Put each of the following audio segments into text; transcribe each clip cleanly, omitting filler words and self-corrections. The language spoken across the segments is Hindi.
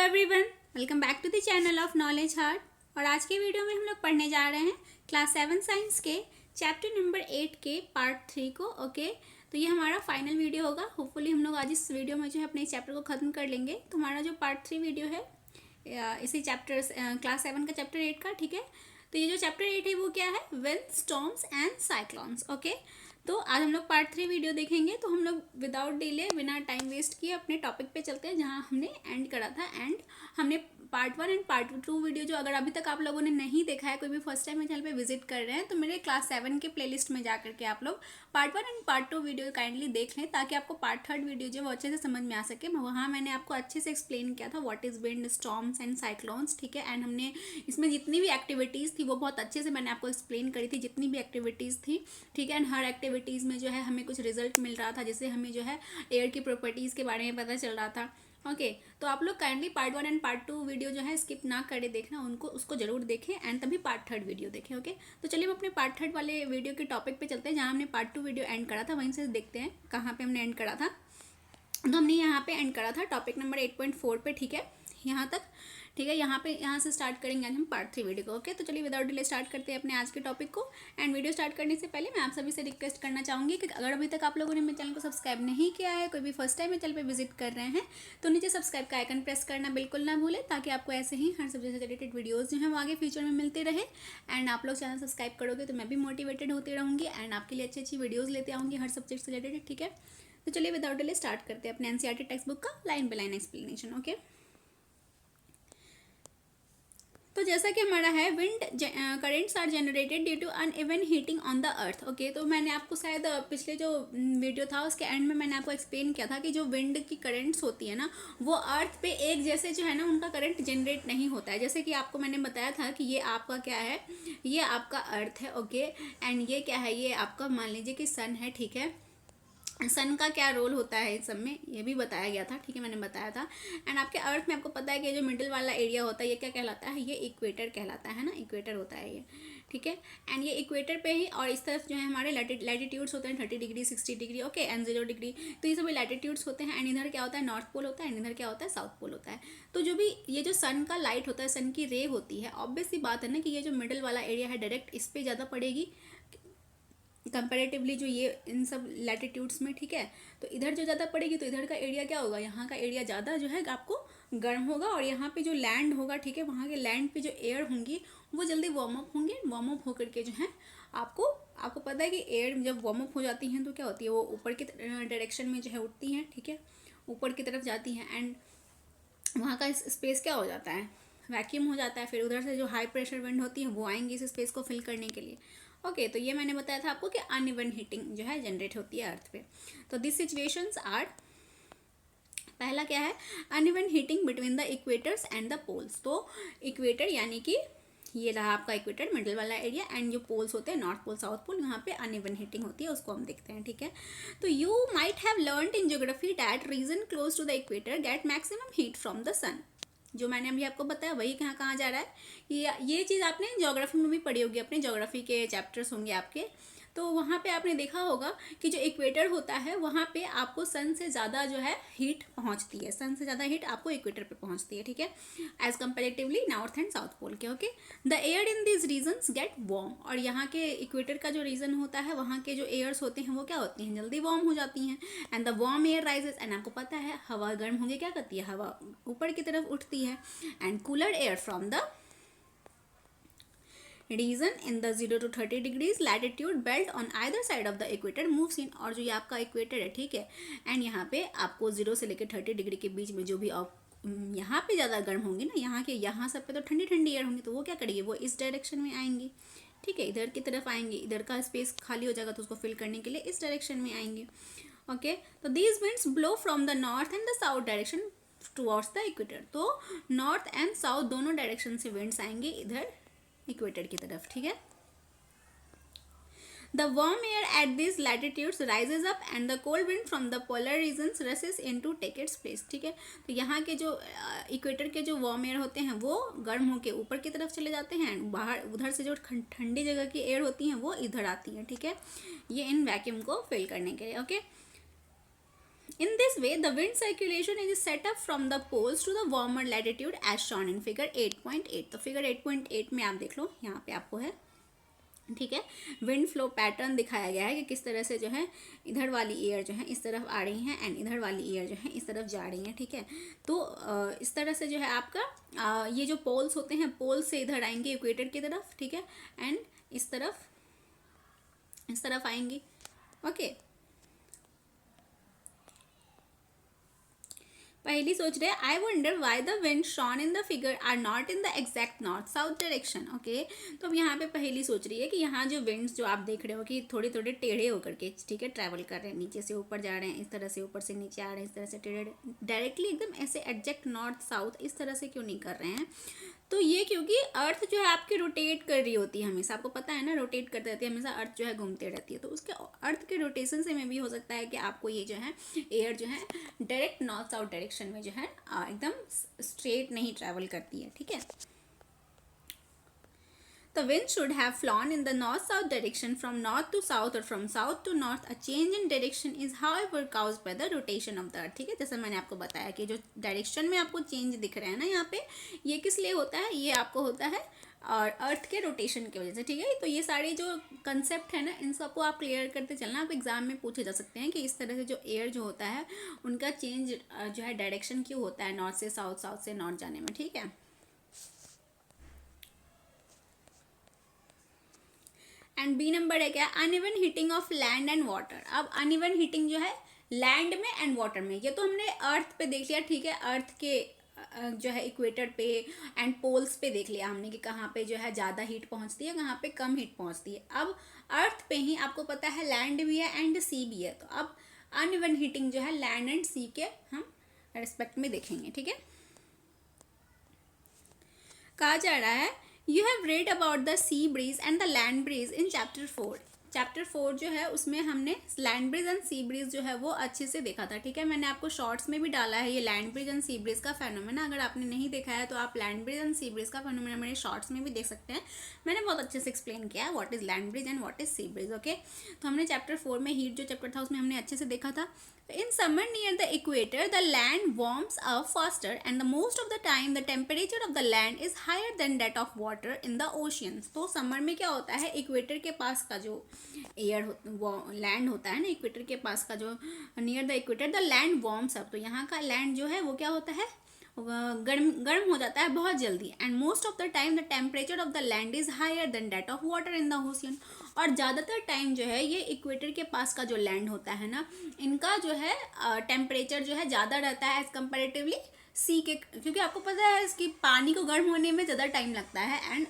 Everyone, welcome back to the channel of knowledge heart. और आज के वीडियो में हम लोग पढ़ने जा रहे हैं क्लास 7 साइंस के चैप्टर नंबर 8 के पार्ट 3 को। ओके, तो ये हमारा फाइनल वीडियो होगा। होपफुली हम लोग आज इस वीडियो में जो है अपने चैप्टर को ख़त्म कर लेंगे। तो हमारा जो पार्ट 3 वीडियो है इसी चैप्टर क्लास 7 का चैप्टर 8 का, ठीक है। तो ये जो चैप्टर 8 है वो क्या है, wind storms and cyclones. Okay, तो आज हम लोग पार्ट 3 वीडियो देखेंगे। तो हम लोग विदाउट डिले, बिना टाइम वेस्ट किए अपने टॉपिक पे चलते हैं जहाँ हमने एंड करा था। एंड हमने पार्ट 1 एंड पार्ट 2 वीडियो जो अगर अभी तक आप लोगों ने नहीं देखा है, कोई भी फर्स्ट टाइम मेरे चैनल पे विजिट कर रहे हैं, तो मेरे क्लास 7 के प्लेलिस्ट में जा करके आप लोग part 1 and part 2 video kindly देख लें, ताकि आपको पार्ट 3 वीडियो जो वो अच्छे से समझ में आ सके। वहाँ मैंने आपको अच्छे से एक्सप्लेन किया था what is wind storms and cyclones, ठीक है। एंड हमने इसमें जितनी भी एक्टिविटीज़ थी वो बहुत अच्छे से मैंने आपको एक्सप्लेन करी थी, जितनी भी एक्टिविटीज़ थी, ठीक है। एंड हर एक्टिविटीज़ में जो है हमें कुछ रिजल्ट मिल रहा था, जिससे हमें जो है एयर की प्रॉपर्टीज़ के बारे में पता चल रहा था। ओके, तो आप लोग kindly part 1 and part 2 video जो है स्किप ना करे देखना, उसको जरूर देखें एंड तभी पार्ट 3 वीडियो देखें। ओके, तो चलिए हम अपने पार्ट 3 वाले वीडियो के टॉपिक पे चलते हैं, जहाँ हमने पार्ट 2 वीडियो एंड करा था। वहीं से देखते हैं कहाँ पे हमने एंड करा था। तो हमने यहाँ पे एंड करा था टॉपिक नंबर 8.4 पे, ठीक है, यहाँ तक, ठीक है। यहाँ से स्टार्ट करेंगे आज हम पार्ट 3 वीडियो को। ओके, तो चलिए विदाउट डिले स्टार्ट करते हैं अपने आज के टॉपिक को। एंड वीडियो स्टार्ट करने से पहले मैं आप सभी से रिक्वेस्ट करना चाहूँगी कि अगर अभी तक आप लोगों ने मेरे चैनल को सब्सक्राइब नहीं किया है, कोई भी फर्स्ट टाइम मेरे चैनल पर विजिट कर रहे हैं, तो नीचे सब्सक्राइब का आइकन प्रेस करना बिल्कुल ना भूलें, ताकि आपको ऐसे ही हर सब्जेक्ट से रिलेटेड वीडियोज़ जो हैं वो आगे फ्यूचर में मिलते रहे। एंड आप लोग चैनल सब्सक्राइब करोगे तो मैं भी मोटिवेटेड होती रहूँगी एंड आपके लिए अच्छी अच्छी वीडियोज़ लेते आऊँगी हर सब्जेक्ट से रिलेटेड, ठीक है। तो चलिए विदाउट डिले स्टार्ट करते हैं अपने एनसीईआरटी टेक्स्ट बुक का line by line explanation. Okay, तो जैसा कि हमारा है, wind currents are generated due to uneven heating on the earth. Okay, तो मैंने आपको शायद पिछले जो वीडियो था उसके एंड में मैंने आपको एक्सप्लेन किया था कि जो विंड की करेंट्स होती है ना, वो अर्थ पे एक जैसे जो है ना उनका करंट जनरेट नहीं होता है। जैसे कि आपको मैंने बताया था कि ये आपका क्या है, ये आपका अर्थ है। ओके, एंड ये क्या है, ये आपका मान लीजिए कि सन है, ठीक है। सन का क्या रोल होता है इस सब में, ये भी बताया गया था, ठीक है, मैंने बताया था। एंड आपके अर्थ में आपको पता है कि जो मिडिल वाला एरिया होता है ये क्या कहलाता है, ये इक्वेटर कहलाता है ना, इक्वेटर होता है ये, ठीक है। एंड ये इक्वेटर पे ही, और इस तरफ जो है हमारे लैटिट्यूड्स होते हैं 30 degree, 60 degree, okay, and 0 degree. तो ये सभी लैटिट्यूड्स होते हैं। एंड इधर क्या होता है, नॉर्थ पोल होता है, एंड इधर क्या होता है, साउथ पोल होता है। तो जो भी ये जो सन का लाइट होता है, सन की रे होती है, ऑब्वियस सी बात है ना कि ये जो मिडिल वाला एरिया है डायरेक्ट इस पर ज़्यादा पड़ेगी कंपैरेटिवली जो ये इन सब लैटिट्यूड्स में, ठीक है। तो इधर जो ज़्यादा पड़ेगी तो इधर का एरिया क्या होगा, यहाँ का एरिया ज़्यादा जो है आपको गर्म होगा। और यहाँ पे जो लैंड होगा, ठीक है, वहाँ के लैंड पे जो एयर होंगी वो जल्दी वार्म अप होंगे। वार्म अप होकर के जो है आपको पता है कि एयर जब वार्म अप हो जाती हैं तो क्या होती है, वो ऊपर की डायरेक्शन में जो है उठती हैं, ठीक है, ऊपर की तरफ जाती हैं। एंड वहाँ का स्पेस क्या हो जाता है, वैक्यूम हो जाता है। फिर उधर से जो हाई प्रेशर विंड होती है वो आएंगी इस स्पेस को फिल करने के लिए। ओके, तो ये मैंने बताया था आपको कि अनइवन हीटिंग जो है जनरेट होती है अर्थ पे। तो दिस सिचुएशंस आर, पहला क्या है, uneven heating between the equators and the poles. तो इक्वेटर यानी कि ये रहा आपका इक्वेटर, मिडिल वाला एरिया, एंड जो पोल्स होते हैं नॉर्थ पोल, साउथ पोल, यहाँ पे अनइवन हीटिंग होती है, उसको हम देखते हैं, ठीक है। तो you might have learned in geography that region close to the equator get maximum heat from the sun. जो मैंने अभी आपको बताया वही कहाँ जा रहा है, ये चीज़ आपने ज्योग्राफी में भी पढ़ी होगी, अपने ज्योग्राफी के चैप्टर्स होंगे आपके। तो वहाँ पे आपने देखा होगा कि जो इक्वेटर होता है वहाँ पे आपको सन से ज़्यादा जो है हीट पहुँचती है, सन से ज़्यादा हीट आपको इक्वेटर पे पहुँचती है, ठीक है, as comparatively north and south pole के। Okay, the air in this regions get warm. और यहाँ के इक्वेटर का जो रीजन होता है, वहाँ के जो एयर्स होते हैं वो क्या होती हैं, जल्दी वार्म हो जाती हैं। And the warm air rises, and आपको पता है हवा गर्म होगी क्या करती है, हवा ऊपर की तरफ उठती है। And cooler air from the region in the 0 to 30 degrees latitude belt on either side of the equator moves in. और जो ये आपका इक्वेटर है, ठीक है, एंड यहाँ पे आपको 0 से लेकर 30 डिग्री के बीच में जो भी यहाँ पे ज़्यादा गर्म होंगी ना, यहाँ सब पे तो ठंडी ठंडी एयर होंगी, तो वो क्या करेगी, वो इस डायरेक्शन में आएंगी, ठीक है, इधर की तरफ आएंगे, इधर का स्पेस खाली हो जाएगा तो उसको फिल करने के लिए इस डायरेक्शन में आएंगे। ओके, तो these winds blow from the north and the south direction towards the equator. तो नॉर्थ एंड साउथ दोनों डायरेक्शन से विंड्स आएंगे इधर इक्वेटर की तरफ, ठीक है। The warm air at this latitudes rises up and the cold wind from the polar regions rushes in to take its place, ठीक है। तो यहाँ के जो इक्वेटर के जो वार्म एयर होते हैं वो गर्म होकर ऊपर की तरफ चले जाते हैं, बाहर उधर से जो ठंडी जगह की एयर होती हैं वो इधर आती हैं, ठीक है, ये इन वैक्यूम को फिल करने के लिए। Okay, In this way, the wind circulation is set up from the poles to the warmer latitude as shown in figure 8.8. तो फिगर 8.8 में आप देख लो, यहाँ पे आपको है, ठीक है, विंड फ्लो पैटर्न दिखाया गया है कि किस तरह से जो है इधर वाली एयर जो है इस तरफ आ रही है एंड इधर वाली एयर जो है इस तरफ जा रही है, ठीक है। तो इस तरह से जो है आपका ये जो पोल्स होते हैं, पोल से इधर आएंगे इक्वेटर की तरफ, ठीक है, एंड इस तरफ आएंगी, ओके। पहली सोच रहे I wonder why the wind shown in the figure are not in the exact north south direction, okay. तो अब यहाँ पे पहली सोच रही है कि यहाँ जो विंड्स जो आप देख रहे हो कि थोड़े थोड़े टेढ़े होकर के, ठीक है, ट्रैवल कर रहे हैं, नीचे से ऊपर जा रहे हैं, इस तरह से ऊपर से नीचे आ रहे हैं, इस तरह से टेढ़े, डायरेक्टली एकदम ऐसे एग्जैक्ट नॉर्थ साउथ इस तरह से क्यों नहीं कर रहे हैं। तो ये क्योंकि अर्थ जो है आपकी रोटेट कर रही होती है हमेशा, आपको पता है ना, रोटेट करते रहती है हमेशा, अर्थ जो है घूमते रहती है। तो उसके अर्थ के रोटेशन से में भी हो सकता है कि आपको ये जो है एयर जो है डायरेक्ट नॉर्थ साउथ डायरेक्शन में जो है एकदम स्ट्रेट नहीं ट्रैवल करती है, ठीक है। The wind should have flown in the north-south direction from north to south or from south to north. A change in direction is however caused by the rotation of the earth, ठीक है। जैसे मैंने आपको बताया कि जो डायरेक्शन में आपको चेंज दिख रहा है ना यहाँ पे, ये किस लिए होता है, ये आपको होता है और अर्थ के रोटेशन की वजह से, ठीक है। तो ये सारे जो कंसेप्ट है ना, इन सबको आप क्लियर करते चलना, आप एग्जाम में पूछे जा सकते हैं कि इस तरह से जो एयर जो होता है उनका चेंज जो है डायरेक्शन क्यों होता है, नॉर्थ से साउथ, साउथ से नॉर्थ जाने में, ठीक है। एंड बी नंबर है क्या, uneven heating of land and water. अब अनइवन हीटिंग जो है लैंड में एंड वाटर में, ये तो हमने अर्थ पे देख लिया, ठीक है, अर्थ के जो है इक्वेटर पे एंड पोल्स पे देख लिया हमने कि कहाँ पे जो है ज़्यादा हीट पहुँचती है, कहाँ पे कम हीट पहुँचती है। अब अर्थ पे ही आपको पता है लैंड भी है एंड सी भी है, तो अब अनइवन हीटिंग जो है लैंड एंड सी के हम रिस्पेक्ट में देखेंगे, ठीक है। कहा जा रहा है you have read about the sea breeze and the land breeze in chapter 4। Chapter 4 जो है उसमें हमने land breeze and sea breeze जो है वो अच्छे से देखा था, ठीक है। मैंने आपको शॉर्ट्स में भी डाला है ये land breeze and sea breeze का फेनोमेना, अगर आपने नहीं देखा है तो आप land breeze and sea breeze का फेनोमेना मेरे शॉर्ट्स में भी देख सकते हैं। मैंने बहुत अच्छे से एक्सप्लेन किया है what is land breeze and what is sea breeze, okay. तो हमने चैप्टर 4 में हीट जो चैप्टर था उसमें हमने अच्छे से देखा था। In summer near the equator, the land warms up faster and the most of the time the temperature of the land is higher than that of water in the oceans. तो समर में क्या होता है, इक्वेटर के पास का जो एयर वो लैंड होता है ना, इक्वेटर के पास का जो near the equator the land warms up, तो यहाँ का लैंड जो है वो क्या होता है, गर्म हो जाता है बहुत जल्दी। And most of the time the temperature of the land is higher than that of water in the ocean. और ज़्यादातर टाइम जो है ये इक्वेटर के पास का जो लैंड होता है ना, इनका जो है टेम्परेचर जो है ज़्यादा रहता है एज कम्पेरेटिवली सी के, क्योंकि आपको पता है इसकी पानी को गर्म होने में ज़्यादा टाइम लगता है एंड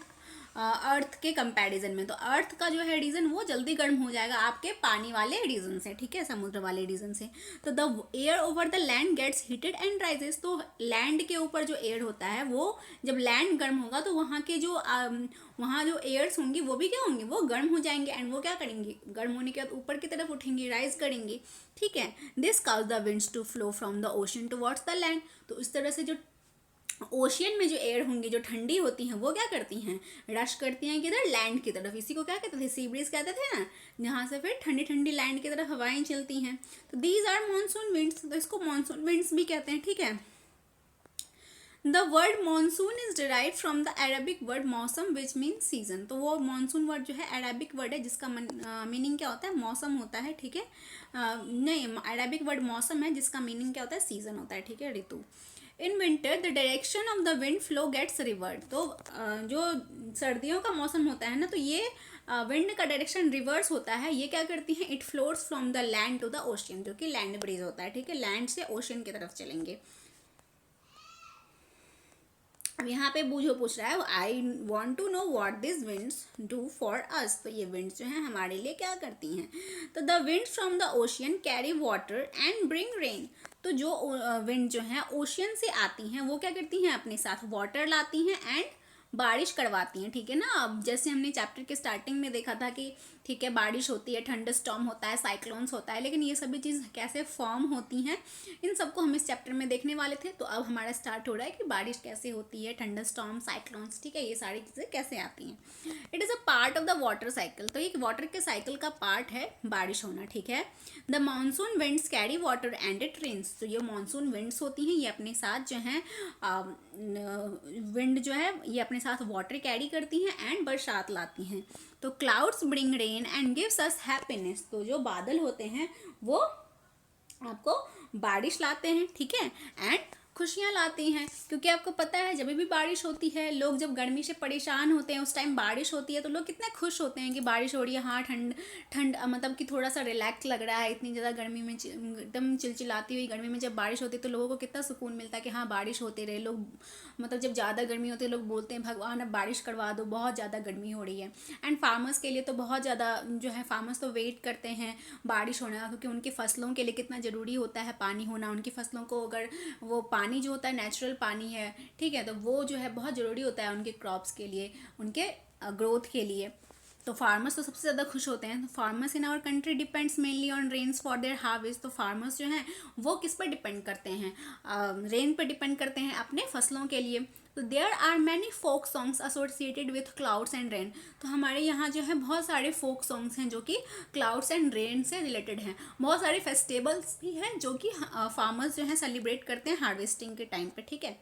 अर्थ के कंपैरिजन में। तो अर्थ का जो है रीजन वो जल्दी गर्म हो जाएगा आपके पानी वाले रीजन से, ठीक है, समुद्र वाले रीजन से। तो the air over the land gets heated and rises, तो लैंड के ऊपर जो एयर होता है वो जब लैंड गर्म होगा तो वहाँ के जो वहाँ जो एयर्स होंगी वो भी क्या होंगी, वो गर्म हो जाएंगे एंड वो क्या करेंगी, गर्म होने के बाद ऊपर की तरफ उठेंगी, राइज करेंगी, ठीक है। This cause the winds to flow from the ocean towards the land. तो इस तरह से जो ओशियन में जो एयर होंगी जो ठंडी होती हैं वो क्या करती हैं, रश करती हैं किधर, लैंड की तरफ। इसी को क्या कहते थे, सी ब्रीज कहते थे ना, जहाँ से फिर ठंडी ठंडी लैंड की तरफ हवाएं चलती हैं। तो दीज आर मानसून विंड्स, तो इसको मानसून विंड्स भी कहते हैं, ठीक है। The word monsoon is derive from the Arabic word मौसम विच मीन सीजन। तो वो मानसून वर्ड जो है अरेबिक वर्ड है जिसका मीनिंग क्या होता है, मौसम होता है, ठीक है। नहीं, अरेबिक वर्ड मौसम है जिसका मीनिंग क्या होता है, सीजन होता है, ठीक है, ऋतु। In winter the direction of the wind flow gets reverse. तो जो सर्दियों का मौसम होता है ना, तो ये विंड का डायरेक्शन रिवर्स होता है। ये क्या करती हैं, it floats from the land to the ocean, जो कि लैंड ब्रीज होता है, ठीक है, लैंड से ओशियन की तरफ चलेंगे। अब यहाँ पे बूझो पूछ रहा है I want to know what this winds do for us. तो ये विंड्स जो हैं हमारे लिए क्या करती हैं। तो the winds from the ocean carry water and bring rain. तो जो विंड जो है ओशियन से आती हैं वो क्या करती हैं, अपने साथ वाटर लाती हैं एंड बारिश करवाती हैं, ठीक है ना। अब जैसे हमने चैप्टर के स्टार्टिंग में देखा था कि ठीक है बारिश होती है, थंडर स्टॉर्म होता है, साइक्लोन्स होता है, लेकिन ये सभी चीज़ कैसे फॉर्म होती हैं इन सबको हम इस चैप्टर में देखने वाले थे। तो अब हमारा स्टार्ट हो रहा है कि बारिश कैसे होती है, थंडर स्टॉर्म, साइक्लोन्स, ठीक है, ये सारी चीज़ें कैसे आती हैं। It is a part of the water cycle, तो ये वाटर के साइकिल का पार्ट है बारिश होना, ठीक है। The monsoon winds carry water and it rains, तो ये मानसून विंड्स होती हैं, ये अपने साथ जो है विंड जो है ये अपने साथ वाटर कैरी करती हैं एंड बरसात लाती हैं। तो clouds bring rain and gives us happiness, तो जो बादल होते हैं वो आपको बारिश लाते हैं, ठीक है, एंड खुशियाँ लाती हैं। क्योंकि आपको पता है जब भी बारिश होती है, लोग जब गर्मी से परेशान होते हैं उस टाइम बारिश होती है तो लोग कितने खुश होते हैं कि बारिश हो रही है, हाँ ठंड ठंड मतलब कि थोड़ा सा रिलैक्स लग रहा है। इतनी ज़्यादा गर्मी में एकदम चिलचिलाती हुई गर्मी में जब बारिश होती है तो लोगों को कितना सुकून मिलता है कि हाँ बारिश होते रहे। लोग मतलब जब ज़्यादा गर्मी होती है लोग बोलते हैं भगवान अब बारिश करवा दो, बहुत ज़्यादा गर्मी हो रही है। एंड फार्मर्स के लिए तो बहुत ज़्यादा जो है फार्मर्स तो वेट करते हैं बारिश होना, क्योंकि उनकी फसलों के लिए कितना ज़रूरी होता है पानी होना। उनकी फसलों को अगर वो पानी जो होता है नेचुरल पानी है, ठीक है, तो वो जो है बहुत ज़रूरी होता है उनके क्रॉप्स के लिए, उनके ग्रोथ के लिए। तो फार्मर्स तो सबसे ज़्यादा खुश होते हैं। तो farmers in our country depends mainly on rains for their harvest, तो फार्मर्स जो हैं वो किस पर डिपेंड करते हैं, रेन पर डिपेंड करते हैं अपने फसलों के लिए। तो there are many folk songs associated with clouds and rain, तो हमारे यहाँ जो है बहुत सारे फोक सॉन्ग्स हैं जो कि क्लाउड्स एंड रेन से रिलेटेड हैं। बहुत सारे फेस्टिवल्स भी हैं जो कि फार्मर्स जो है सेलिब्रेट करते हैं हार्वेस्टिंग के टाइम पे, ठीक है।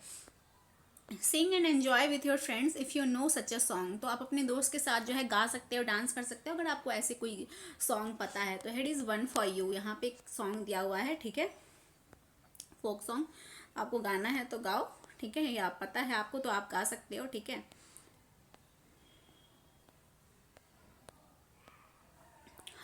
Sing and enjoy with your friends if you know such a song, तो आप अपने दोस्त के साथ जो है गा सकते हो, डांस कर सकते हो अगर आपको ऐसे कोई सॉन्ग पता है। तो head is one for you, यहाँ पे एक सॉन्ग दिया हुआ है, ठीक है, फोक सॉन्ग आपको गाना है तो गाओ, ठीक है, ये आप पता है आपको तो आप गा सकते हो, ठीक है।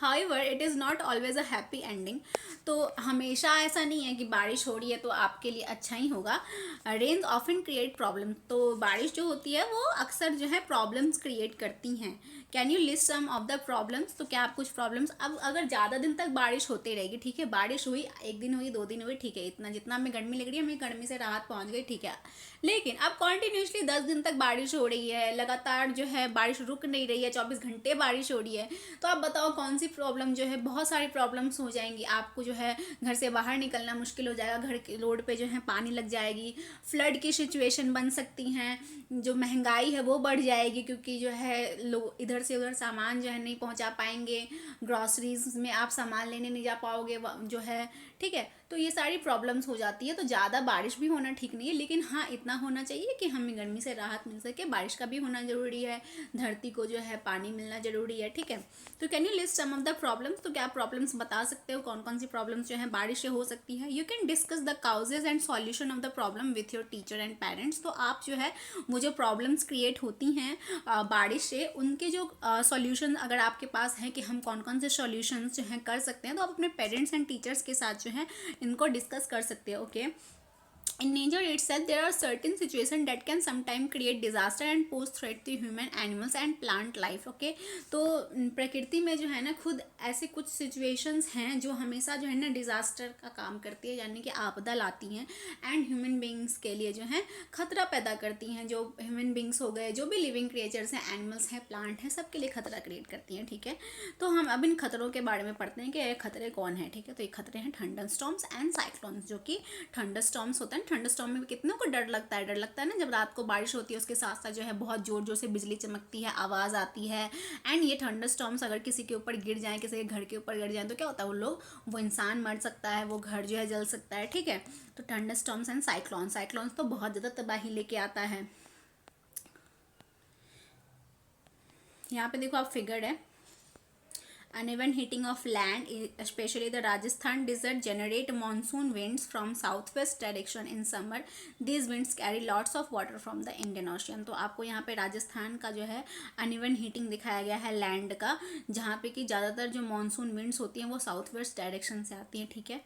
However, it is not always a happy ending, तो हमेशा ऐसा नहीं है कि बारिश हो रही है तो आपके लिए अच्छा ही होगा। रेन्स ऑफन क्रिएट प्रॉब्लम, तो बारिश जो होती है वो अक्सर जो है प्रॉब्लम्स क्रिएट करती हैं। Can you list some of the problems, तो क्या आप कुछ प्रॉब्लम्स, अब अगर ज़्यादा दिन तक बारिश होती रहेगी, ठीक है, बारिश हुई एक दिन हुई 2 दिन हुई, ठीक है, इतना जितना हमें गर्मी लग रही है हमें गर्मी से राहत पहुंच गई, ठीक है, लेकिन अब कॉन्टिन्यूसली 10 दिन तक बारिश हो रही है, लगातार जो है बारिश रुक नहीं रही है, 24 घंटे बारिश हो रही है, तो आप बताओ कौन सी प्रॉब्लम जो है, बहुत सारी प्रॉब्लम्स हो जाएंगी। आपको जो है घर से बाहर निकलना मुश्किल हो जाएगा, घर के रोड पे जो है पानी लग जाएगी, फ्लड की सिचुएशन बन सकती हैं, जो महंगाई है वो बढ़ जाएगी क्योंकि जो है लोग इधर से उधर सामान जो है नहीं पहुंचा पाएंगे, ग्रॉसरीज में आप सामान लेने नहीं जा पाओगे जो है, ठीक है। तो ये सारी प्रॉब्लम्स हो जाती है। तो ज़्यादा बारिश भी होना ठीक नहीं है, लेकिन हाँ इतना होना चाहिए कि हमें गर्मी से राहत मिल सके। बारिश का भी होना ज़रूरी है, धरती को जो है पानी मिलना ज़रूरी है, ठीक है। तो can you list some of the problems, तो क्या आप प्रॉब्लम्स बता सकते हो कौन कौन सी प्रॉब्लम्स जो है बारिश से हो सकती है। You can discuss the causes and solution of the problem with your teacher and parents, तो आप जो है वो जो प्रॉब्लम्स क्रिएट होती हैं बारिश से, उनके जो सॉल्यूशन अगर आपके पास है कि हम कौन कौन से सॉल्यूशंस जो हैं कर सकते हैं, तो आप अपने पेरेंट्स एंड टीचर्स के साथ जो है इनको डिस्कस कर सकते हो, okay. In nature itself, there are certain situations that can sometimes create disaster and pose threat to human, animals and plant life. Okay, तो प्रकृति में जो है ना खुद ऐसे कुछ situations हैं जो हमेशा जो है ना डिजास्टर का काम करती है, यानी कि आपदा लाती हैं, एंड ह्यूमन बींग्स के लिए जो है खतरा पैदा करती हैं। जो ह्यूमन बींग्स हो गए, जो भी लिविंग क्रिएचर्स हैं, एनिमल्स हैं, प्लांट हैं, सबके लिए खतरा क्रिएट करती हैं, ठीक है। तो हम अब इन खतरों के बारे में पढ़ते हैं कि ये खतरे कौन है, ठीक है। तो ये खतरे हैं थंडर स्टॉर्म्स एंड साइक्लोन्स, जो कि थंडर स्टॉर्म्स होता है। थंडर स्टॉर्म में कितनों को डर लगता है, डर लगता है ना, जब रात को बारिश होती है उसके साथ साथ जो है बहुत जोर जोर से बिजली चमकती है, आवाज़ आती है। एंड ये थंडर स्टॉर्म्स अगर किसी के ऊपर गिर जाए, किसी के घर के ऊपर गिर जाए, तो क्या होता है, वो इंसान मर सकता है, वो घर जो है जल सकता है, ठीक है। तो थंडर स्टॉर्म्स एंड साइक्लोन्स तो बहुत ज़्यादा तबाही लेके आता है। यहाँ पे देखो आप फिगर है, uneven heating of land, especially the Rajasthan desert, generate monsoon winds from southwest direction in summer. These winds carry lots of water from the Indian Ocean. तो आपको यहाँ पे राजस्थान का जो है uneven heating दिखाया गया है लैंड का, जहाँ पे कि ज़्यादातर जो मानसून विंड्स होती हैं वो साउथ वेस्ट डायरेक्शन से आती हैं, ठीक है।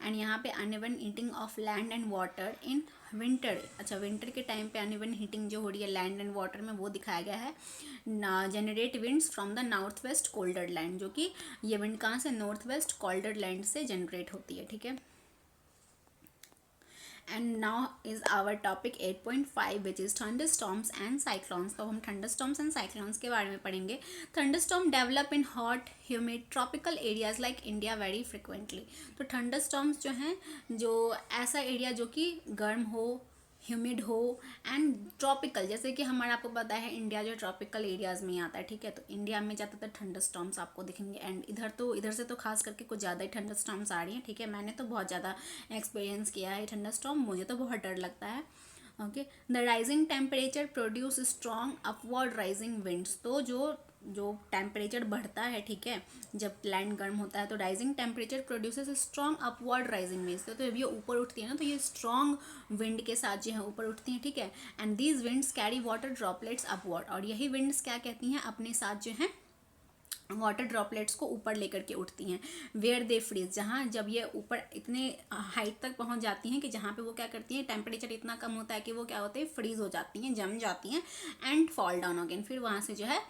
एंड यहाँ पे uneven heating of land and water in winter, अच्छा विंटर के टाइम पे अनइवन हीटिंग जो हो रही है लैंड एंड वाटर में वो दिखाया गया है। Generate winds from the north west colder land, जो कि ये विंड कहाँ से, नॉर्थ वेस्ट कोल्डर लैंड से जनरेट होती है, ठीक है। And now is our topic 8.5 which is thunderstorms and cyclones. तो हम थंडरस्टॉर्म्स एंड साइक्लोन्स के बारे में पढ़ेंगे। Thunderstorm develop in hot humid tropical areas like India very frequently. तो थंडरस्टॉर्म्स जो हैं, जो ऐसा एरिया जो कि गर्म हो, ह्यूमिड हो एंड ट्रॉपिकल, जैसे कि हमारा आपको पता है इंडिया जो ट्रॉपिकल एरियाज़ में ही आता है, ठीक है। तो इंडिया में ज़्यादातर थंडर स्टॉर्म्स आपको दिखेंगे एंड इधर से तो खास करके कुछ ज़्यादा ही थंडर स्टॉर्म्स आ रही हैं, ठीक है। मैंने तो बहुत ज़्यादा एक्सपीरियंस किया है थंडर स्टॉर्म, मुझे तो बहुत डर लगता है। Okay, the rising temperature produce strong upward rising winds. तो जो टेम्परेचर बढ़ता है, ठीक है, जब लैंड गर्म होता है तो rising temperature produces strong upward rising winds. तो जब ये ऊपर उठती है ना, तो ये स्ट्रॉन्ग विंड के साथ जो है ऊपर उठती हैं, ठीक है। And these winds carry water droplets upward. और यही विंड्स क्या कहती हैं, अपने साथ जो है वाटर ड्रॉपलेट्स को ऊपर लेकर के उठती हैं। वेयर दे फ्रीज, जहाँ जब ये ऊपर इतने हाइट तक पहुँच जाती हैं कि जहाँ पे वो क्या करती हैं, टेम्परेचर इतना कम होता है कि वो क्या होते हैं, फ्रीज हो जाती हैं, जम जाती हैं एंड फॉल डाउन अगेन। फिर वहाँ से जो है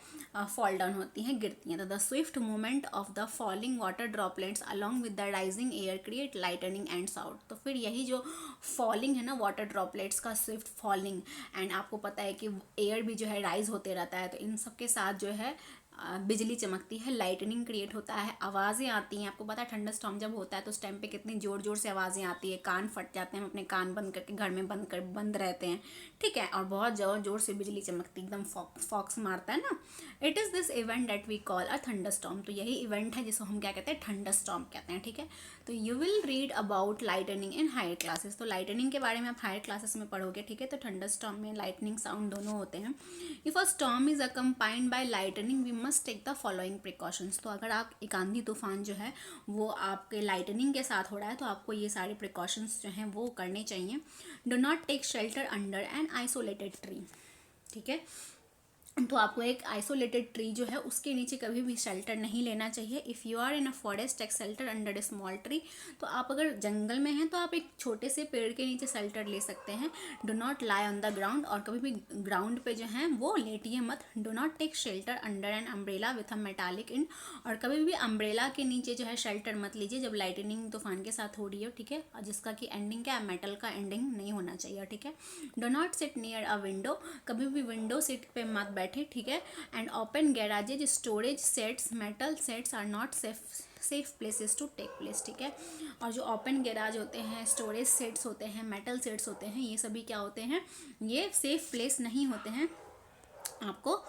फॉल डाउन होती हैं, गिरती हैं। तो the Swift movement of the falling water droplets along with the rising air create lightning and sound. तो फिर यही जो फॉलिंग है ना, वाटर ड्रॉपलेट्स का स्विफ्ट फॉलिंग, एंड आपको पता है कि एयर भी जो है राइज होते रहता है, तो इन सब के साथ जो है बिजली चमकती है, लाइटनिंग क्रिएट होता है, आवाज़ें आती हैं। आपको पता है थंडर स्टॉर्म जब होता है तो उस टाइम पे कितनी ज़ोर ज़ोर से आवाज़ें आती है, कान फट जाते हैं, हम अपने कान बंद करके घर में बंद रहते हैं, ठीक है। और बहुत ज़ोर ज़ोर से बिजली चमकती, एकदम फॉक्स मारता है ना। It is this event that we call a thunderstorm. तो यही इवेंट है जिसको हम क्या कहते हैं, थंडर स्टॉर्म कहते हैं, ठीक है। तो you will read about lightning in higher classes. तो लाइटनिंग के बारे में आप हायर क्लासेस में पढ़ोगे, ठीक है। तो थंडर स्टॉर्म में लाइटनिंग साउंड दोनों होते हैं। If a storm is accompanied by lightning we must take the following precautions. तो अगर आप एक आंधी तूफान जो है वो आपके लाइटनिंग के साथ हो रहा है, तो आपको ये सारे प्रिकॉशंस जो हैं वो करने चाहिए। Do not take shelter under an isolated tree, ठीक है। तो आपको एक आइसोलेटेड ट्री जो है उसके नीचे कभी भी शेल्टर नहीं लेना चाहिए। If you are in a forest take shelter under a small tree. तो आप अगर जंगल में हैं तो आप एक छोटे से पेड़ के नीचे शेल्टर ले सकते हैं। Do not lie on the ground, और कभी भी ग्राउंड पे जो है वो लेटिए मत। Do not take shelter under an umbrella with a metallic in, और कभी भी अम्ब्रेला के नीचे जो है शेल्टर मत लीजिए जब लाइटनिंग तूफान के साथ हो रही हो, ठीक है, और जिसका कि एंडिंग क्या है, मेटल का एंडिंग नहीं होना चाहिए, ठीक है। Do not sit near a window, कभी भी विंडो सीट पे मत बैठे, ठीक है। And open garages storage sheds metal sheds are not safe places to take place, ठीक है। और जो ओपन गैराज होते हैं, स्टोरेज सेट्स होते हैं, मेटल सेट्स होते हैं, ये सभी क्या होते हैं, ये सेफ प्लेस नहीं होते हैं आपको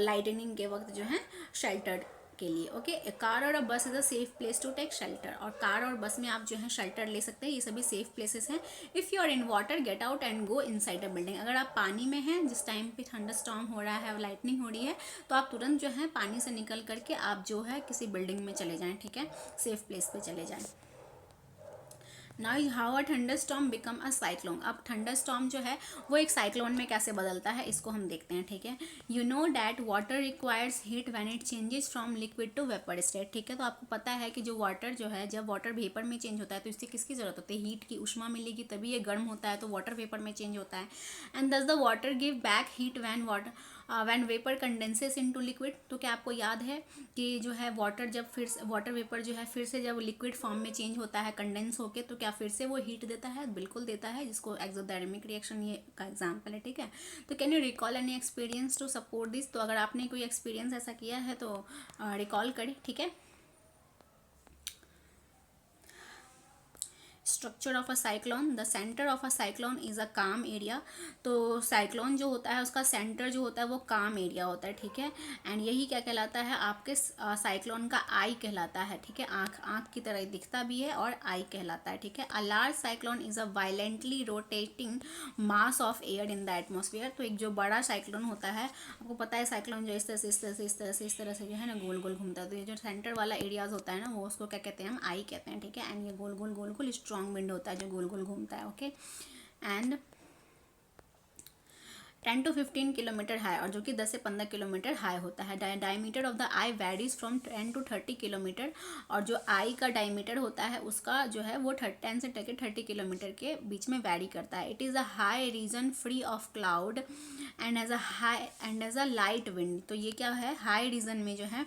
लाइटनिंग के वक्त जो है शेल्टर के लिए। ओके, कार और a bus is a safe place to take shelter. और कार और बस में आप जो है शेल्टर ले सकते हैं, ये सभी सेफ प्लेसेस हैं। If you are in water get out and go inside a building. अगर आप पानी में हैं जिस टाइम पे थंडर स्टॉर्म हो रहा है, लाइटनिंग हो रही है, तो आप तुरंत जो है पानी से निकल करके आप जो है किसी बिल्डिंग में चले जाएँ, ठीक है, सेफ प्लेस पे चले जाएँ। Now how a thunder storm become a cyclone. अब थंडर स्टॉर्म जो है वो एक साइक्लोन में कैसे बदलता है, इसको हम देखते हैं, ठीक है। You know that water requires heat when it changes from liquid to vapour state, ठीक है। तो आपको पता है कि जो वाटर जो है, जब वाटर वेपर में चेंज होता है तो इससे किसकी ज़रूरत होती है, हीट की, उष्मा मिलेगी तभी ये गर्म होता है, तो वाटर वेपर में चेंज होता है। And thus the water give back heat when vapour condenses into liquid. तो क्या आपको याद है कि जो है वाटर जब फिर वाटर वेपर जो है फिर से जब लिक्विड फॉर्म में चेंज होता है कंडेंस होके, तो क्या फिर से वो हीट देता है, बिल्कुल देता है, जिसको एक्सोथर्मिक रिएक्शन ये का एग्जांपल है, ठीक है। तो can you recall any experience to support this. तो अगर आपने कोई एक्सपीरियंस ऐसा किया है तो रिकॉल करें, ठीक है। Structure of a cyclone, the centre of a cyclone is a काम एरिया। तो साइक्लोन जो होता है उसका सेंटर जो होता है वो काम एरिया होता है, ठीक है। एंड यही क्या कहलाता है, आपके साइक्लोन का आई कहलाता है, ठीक है। आँख की तरह दिखता भी है और आई कहलाता है, ठीक है। A large cyclone is a violently rotating mass of air in the atmosphere. तो एक जो बड़ा साइक्लोन होता है, आपको पता है साइक्लोन जो इस तरह से जो है ना गोल गोल घूमता है, तो ये जो सेंटर वाला एरियाज होता है ना, वो उसको क्या कहते हैं, हम आई कहते हैं, ठीक है। एंड ये गोल गोल स्ट्रॉन्ग विंड होता है जो गोल गोल घूमता है, okay. And 10 to 15 kilometre high, और जो कि 10 से 15 किलोमीटर हाई होता है। Diameter of the I varies from 10 to 30 kilometre, और जो आई का डायमीटर होता है उसका जो है वो 10 से 30 किलोमीटर के बीच में वैरी करता है। It is a high region free of cloud and as a light wind. तो ये क्या है, हाई रीजन में जो है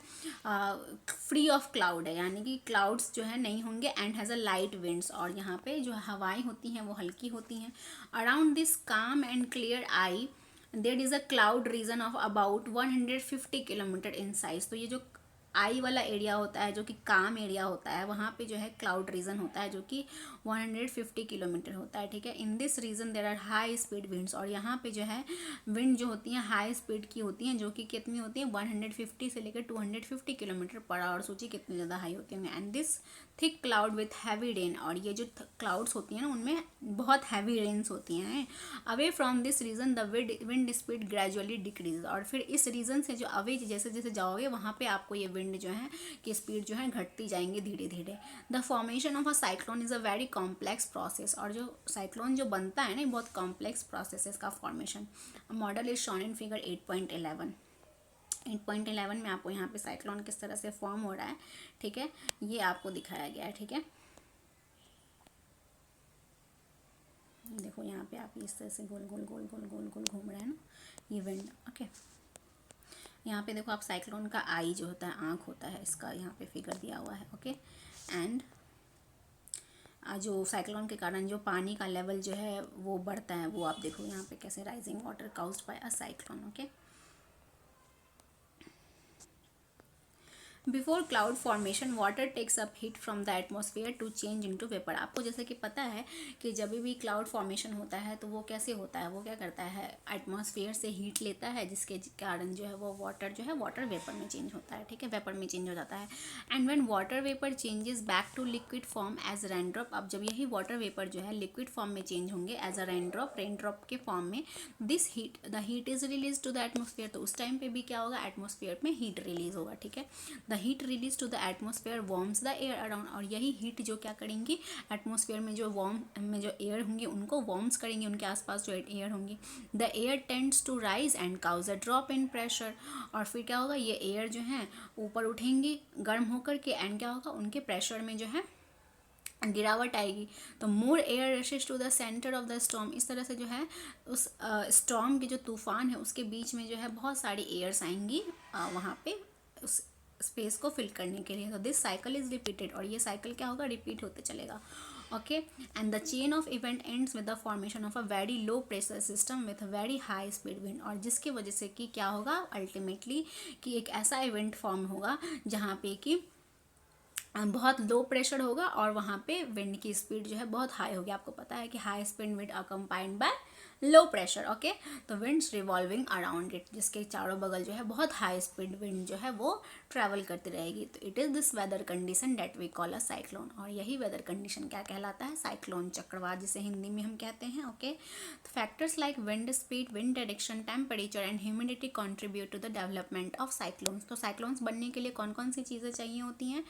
फ्री ऑफ क्लाउड है, यानी कि क्लाउड्स जो है नहीं होंगे, and has a light winds, और यहाँ पे जो हवाएं होती हैं वो हल्की होती हैं। Around this calm and clear eye there is a cloud region of about 150 kilometre in size. तो ये जो आई वाला एरिया होता है, जो कि काम एरिया होता है, वहाँ पे जो है क्लाउड रीजन होता है जो कि 150 किलोमीटर होता है, ठीक है। In this region there are high speed winds, और यहाँ पे जो है विंड जो होती हैं हाई स्पीड की होती हैं, जो कि कितनी होती हैं 150 से लेकर 250 किलोमीटर पर आवर। सोचिए कितनी ज़्यादा हाई होती होंगी। And this thick cloud with heavy rain, और ये जो क्लाउड्स होती हैं ना उनमें बहुत हैवी रेन्स होती हैं। Away from this region the wind speed gradually decrease, और फिर इस रीजन से जो अवे जैसे जैसे जाओगे वहाँ पे आपको ये विंड जो है कि स्पीड जो है घटती जाएंगी धीरे धीरे। The formation of a cyclone is a very complex process, और जो साइक्लोन जो बनता है ना बहुत कॉम्प्लेक्स प्रोसेस है इसका फॉर्मेशन। Model is shown in figure 8.11। 8.11 में आपको यहाँ पे साइक्लोन किस तरह से फॉर्म हो रहा है, ठीक है, ये आपको दिखाया गया है, ठीक है। देखो यहाँ पे आप इस तरह से गोल गोल गोल गोल गोल गोल घूम रहे हैं ना ये विंड, ओके। यहाँ पे देखो आप साइक्लोन का आई जो होता है आँख होता है इसका, यहाँ पे फिगर दिया हुआ है, ओके। एंड जो साइक्लोन के कारण जो पानी का लेवल जो है वो बढ़ता है, वो आप देखो यहाँ पे कैसे rising water caused by a cyclone, okay. Before cloud formation water takes up heat from the atmosphere to change into vapour. आपको जैसे कि पता है कि जब भी क्लाउड फॉर्मेशन होता है तो वो कैसे होता है, वो क्या करता है एटमॉस्फेयर से हीट लेता है, जिसके कारण जो है वो वाटर जो है वाटर वेपर में चेंज होता है, ठीक है, वेपर में चेंज हो जाता है। And when water vapour changes back to liquid form as rain drop, अब जब यही वाटर वेपर जो है लिक्विड फॉर्म में चेंज होंगे एज अ रेन ड्रॉप के फॉर्म में, this the heat is release to the atmosphere. तो उस टाइम पे भी क्या होगा, एटमॉस्फेयर में हीट रिलीज होगा, ठीक है। The heat release to the atmosphere warms the air around, और यही हीट जो क्या करेंगी एटमॉस्फेयर में जो वार्म में जो एयर होंगे उनको वार्म्स करेंगे, उनके आसपास जो एयर होंगी। The air tends to rise and cause a drop in pressure, और फिर क्या होगा ये एयर जो है ऊपर उठेंगी गर्म होकर के, एंड क्या होगा उनके प्रेशर में जो है गिरावट आएगी। तो more air rushes to the centre of the storm, इस तरह से जो है उस स्टॉर्म के जो तूफान है उसके बीच में जो है बहुत सारी एयर्स आएंगी वहाँ पे उस स्पेस को फिल करने के लिए। तो दिस साइकिल इज रिपीटेड, और ये साइकिल क्या होगा रिपीट होते चलेगा, okay. And the chain of event ends with the formation of a very low pressure system with very high speed wind, और जिसकी वजह से कि क्या होगा अल्टीमेटली कि एक ऐसा इवेंट फॉर्म होगा जहाँ पे कि बहुत लो प्रेशर होगा और वहाँ पे विंड की स्पीड जो है बहुत हाई होगी। आपको पता है कि high speed wind accompanied by low pressure, okay. तो विंड्स रिवॉल्विंग अराउंड इट, जिसके चारों बगल जो है बहुत हाई स्पीड विंड जो है वो ट्रैवल करती रहेगी। तो it is this weather condition that we call a cyclone, और यही वेदर कंडीशन क्या कहलाता है, साइक्लोन चक्रवात, जिसे हिंदी में हम कहते हैं, ओके। तो factors like wind speed, wind direction, temperature and humidity contribute to the development of cyclones. तो साइक्लोन्स बनने के लिए कौन कौन सी चीज़ें चाहिए होती हैं,